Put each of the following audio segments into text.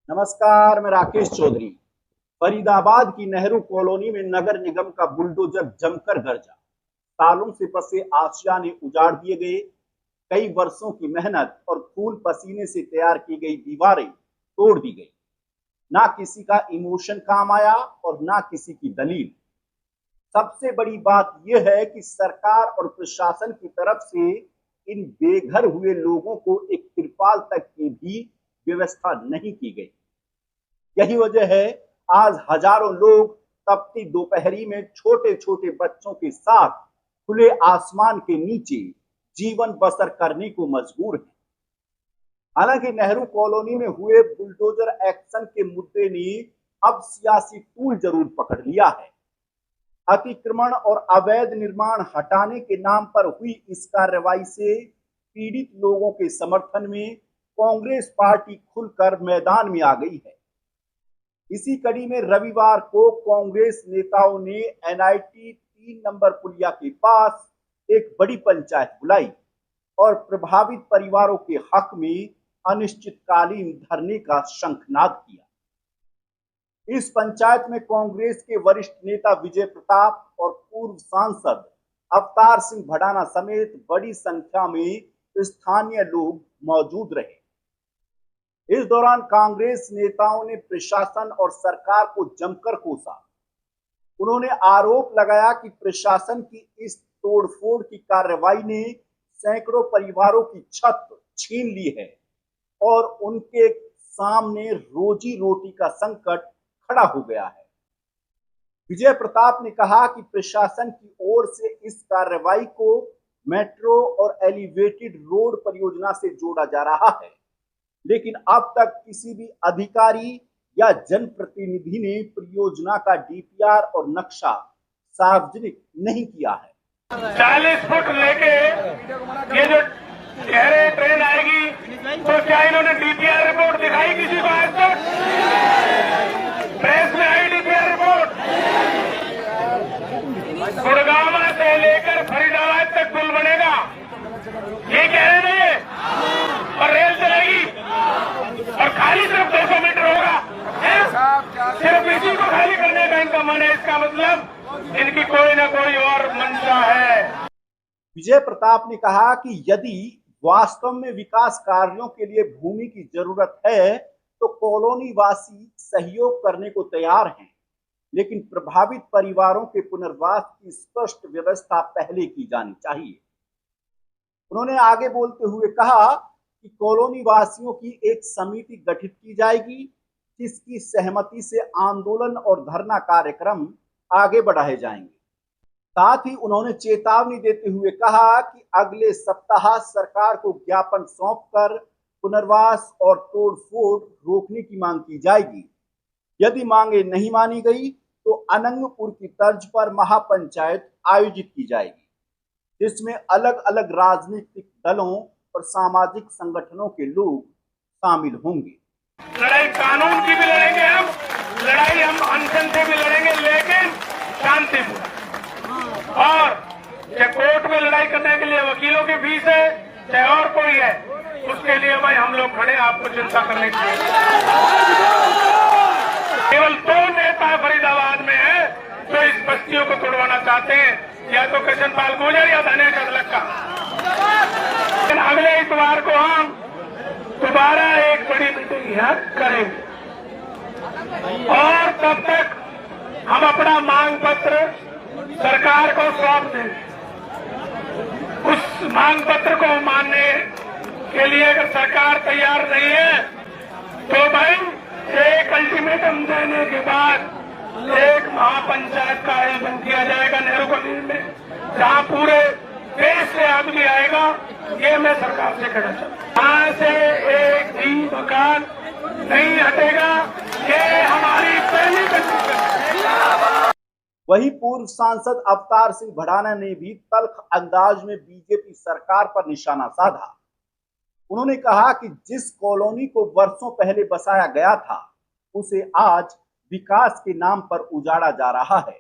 नमस्कार, मैं राकेश चौधरी। फरीदाबाद की नेहरू कॉलोनी में नगर निगम का बुलडोजर जमकर गरजा। सालों से बसे आशियाने उजाड़ दिए गए। कई वर्षों की मेहनत और खून पसीने से तैयार की गई दीवारें तोड़ दी गई। ना किसी का इमोशन काम आया और ना किसी की दलील। सबसे बड़ी बात यह है कि सरकार और प्रशासन की तरफ से इन बेघर हुए लोगों को एक तिरपाल तक की भी व्यवस्था नहीं की गई। यही वजह है आज हजारों लोग तपती दोपहरी में छोटे छोटे बच्चों के साथ खुले आसमान के नीचे जीवन बसर करने को मजबूर हैं। हालांकि नेहरू कॉलोनी में हुए बुलडोजर एक्शन के मुद्दे ने अब सियासी टूल जरूर पकड़ लिया है। अतिक्रमण और अवैध निर्माण हटाने के नाम पर हुई इस कार्रवाई से पीड़ित लोगों के समर्थन में कांग्रेस पार्टी खुलकर मैदान में आ गई है। इसी कड़ी में रविवार को कांग्रेस नेताओं ने एनआईटी 3 नंबर पुलिया के पास एक बड़ी पंचायत बुलाई और प्रभावित परिवारों के हक में अनिश्चितकालीन धरने का शंखनाद किया। इस पंचायत में कांग्रेस के वरिष्ठ नेता विजय प्रताप और पूर्व सांसद अवतार सिंह भडाना समेत बड़ी संख्या में स्थानीय लोग मौजूद रहे। इस दौरान कांग्रेस नेताओं ने प्रशासन और सरकार को जमकर कोसा। उन्होंने आरोप लगाया कि प्रशासन की इस तोड़फोड़ की कार्रवाई ने सैकड़ों परिवारों की छत छीन ली है और उनके सामने रोजी रोटी का संकट खड़ा हो गया है। विजय प्रताप ने कहा कि प्रशासन की ओर से इस कार्रवाई को मेट्रो और एलिवेटेड रोड परियोजना से जोड़ा जा रहा है, लेकिन अब तक किसी भी अधिकारी या जनप्रतिनिधि ने परियोजना का डीपीआर और नक्शा सार्वजनिक नहीं किया है। 40 फुट लेके ये जो कह रहे ट्रेन आएगी, तो क्या इन्होंने डीपीआर रिपोर्ट दिखाई किसी को आज तक? प्रेस में आई डीपीआर रिपोर्ट? गुड़गांव से लेकर फरीदाबाद तक पुल बनेगा, ये कह रहे थे, और रेल चलेगी और खाली सिर्फ 200 मीटर होगा। सिर्फ इसी को खाली करने का इनका मन है। इसका मतलब इनकी कोई ना कोई और मंशा है। विजय प्रताप ने कहा कि यदि वास्तव में विकास कार्यों के लिए भूमि की जरूरत है तो कॉलोनी वासी सहयोग करने को तैयार हैं, लेकिन प्रभावित परिवारों के पुनर्वास की स्पष्ट व्यवस्था पहले की जानी चाहिए। उन्होंने आगे बोलते हुए कहा कि कॉलोनी वासियों की एक समिति गठित की जाएगी, जिसकी सहमति से आंदोलन और धरना कार्यक्रम आगे बढ़ाए जाएंगे। साथ ही उन्होंने चेतावनी देते हुए कहा कि अगले सप्ताह सरकार को ज्ञापन सौंपकर पुनर्वास और तोड़फोड़ रोकने की मांग की जाएगी। यदि मांगे नहीं मानी गई तो अनंगपुर की तर्ज पर महापंचायत आयोजित की जाएगी, जिसमें अलग अलग राजनीतिक दलों और सामाजिक संगठनों के लोग शामिल होंगे। लड़ाई कानून की भी लड़ेंगे हम, लड़ाई हम अनशन से भी लड़ेंगे, लेकिन शांतिपूर्ण। और चाहे कोर्ट में लड़ाई करने के लिए वकीलों की फीस है, चाहे और कोई है, उसके लिए भाई हम लोग खड़े, आपको चिंता करने की केवल 2 नेता फरीदाबाद में है जो इस बस्तियों को तोड़वाना चाहते हैं, या तो कृष्ण पाल गुर्जर या धनेश अदलक का। अगले इतवार को हम दोबारा एक बड़ी मीटिंग यहाँ करेंगे और तब तक हम अपना मांग पत्र सरकार को सौंप देंगे। उस मांग पत्र को मानने के लिए अगर सरकार तैयार नहीं है तो भाई एक अल्टीमेटम देने के बाद एक महापंचायत का आयोजन किया जाएगा नेहरू कॉलोनी में, जहां पूरे देश से आदमी आएगा। ये मैं सरकार से कहना चाहता हूं, यहां से एक भी मकान नहीं हटेगा, ये हमारी पहली कंडीशन है। वहीं पूर्व सांसद अवतार सिंह भडाना ने भी तल्ख अंदाज में बीजेपी सरकार पर निशाना साधा। उन्होंने कहा कि जिस कॉलोनी को वर्षों पहले बसाया गया था, उसे आज विकास के नाम पर उजाड़ा जा रहा है।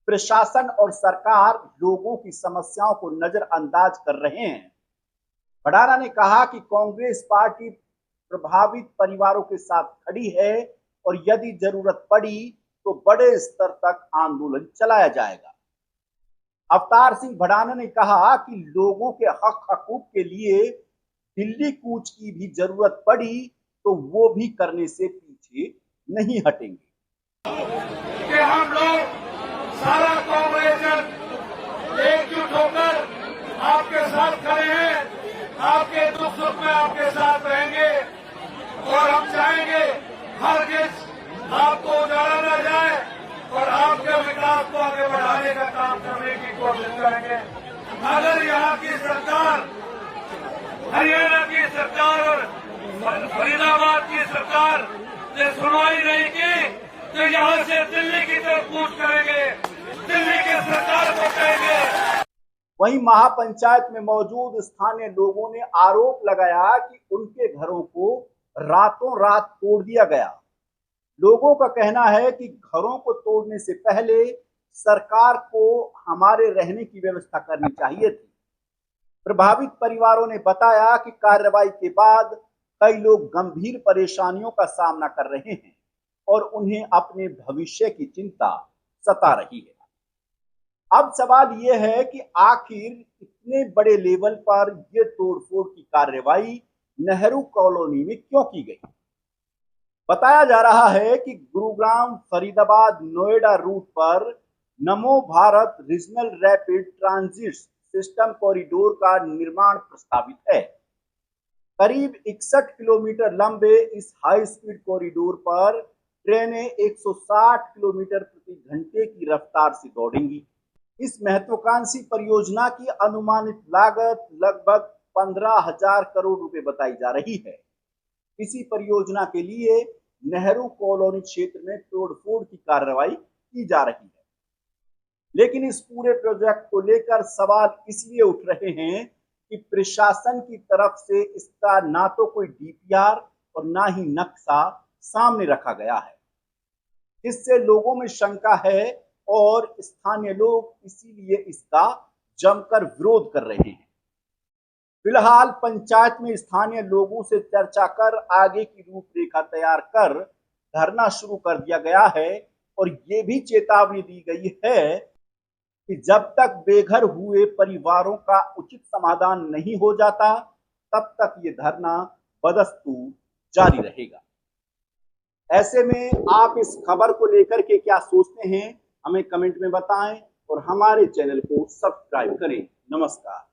प्रशासन और सरकार लोगों की समस्याओं को नजरअंदाज कर रहे हैं। भडाना ने कहा कि कांग्रेस पार्टी प्रभावित परिवारों के साथ खड़ी है और यदि जरूरत पड़ी तो बड़े स्तर तक आंदोलन चलाया जाएगा। अवतार सिंह भडाना ने कहा कि लोगों के हक हकूक के लिए दिल्ली कूच की भी जरूरत पड़ी तो वो भी करने से पीछे नहीं हटेंगे। कि हम लोग सारा कांग्रेस एकजुट होकर आपके साथ खड़े हैं, आपके दुख सुख में आपके साथ रहेंगे और हम चाहेंगे हरगिज आपको उजाड़ा न जाए और आपके विकास को आगे बढ़ाने का काम करने की कोशिश करेंगे। अगर यहाँ की सरकार, हरियाणा की सरकार और फरीदाबाद की सरकार ने सुनवाई नहीं की तो यहाँ से दिल्ली की तरफ कूच करेंगे, दिल्ली की सरकार को कहेंगे। वहीं महापंचायत में मौजूद स्थानीय लोगों ने आरोप लगाया कि उनके घरों को रातों रात तोड़ दिया गया। लोगों का कहना है कि घरों को तोड़ने से पहले सरकार को हमारे रहने की व्यवस्था करनी चाहिए थी। प्रभावित परिवारों ने बताया कि कार्रवाई के बाद कई लोग गंभीर परेशानियों का सामना कर रहे हैं और उन्हें अपने भविष्य की चिंता सता रही है। अब सवाल यह है कि आखिर इतने बड़े लेवल पर यह तोड़फोड़ की कार्रवाई नेहरू कॉलोनी में क्यों की गई। बताया जा रहा है कि गुरुग्राम फरीदाबाद नोएडा रूट पर नमो Bharat regional rapid transit system corridor का निर्माण प्रस्तावित है। करीब 61 किलोमीटर लंबे इस हाई स्पीड कॉरिडोर पर ट्रेनें 160 किलोमीटर प्रति घंटे की रफ्तार से दौड़ेंगी। इस महत्वाकांक्षी परियोजना की अनुमानित लागत लगभग 15,000 करोड़ रुपए बताई जा रही है। इसी परियोजना के लिए नेहरू कॉलोनी क्षेत्र में तोड़फोड़ की कार्रवाई की जा रही है, लेकिन इस पूरे प्रोजेक्ट को लेकर सवाल इसलिए उठ रहे हैं कि प्रशासन की तरफ से इसका ना तो कोई डीपीआर और ना ही नक्शा सामने रखा गया है, जिससे लोगों में शंका है और स्थानीय लोग इसीलिए इसका जमकर विरोध कर रहे हैं। फिलहाल पंचायत में स्थानीय लोगों से चर्चा कर आगे की रूपरेखा तैयार कर धरना शुरू कर दिया गया है और ये भी चेतावनी दी गई है कि जब तक बेघर हुए परिवारों का उचित समाधान नहीं हो जाता तब तक ये धरना बदस्तूर जारी रहेगा। ऐसे में आप इस खबर को लेकर के क्या सोचते हैं, हमें कमेंट में बताएं और हमारे चैनल को सब्सक्राइब करें। नमस्कार।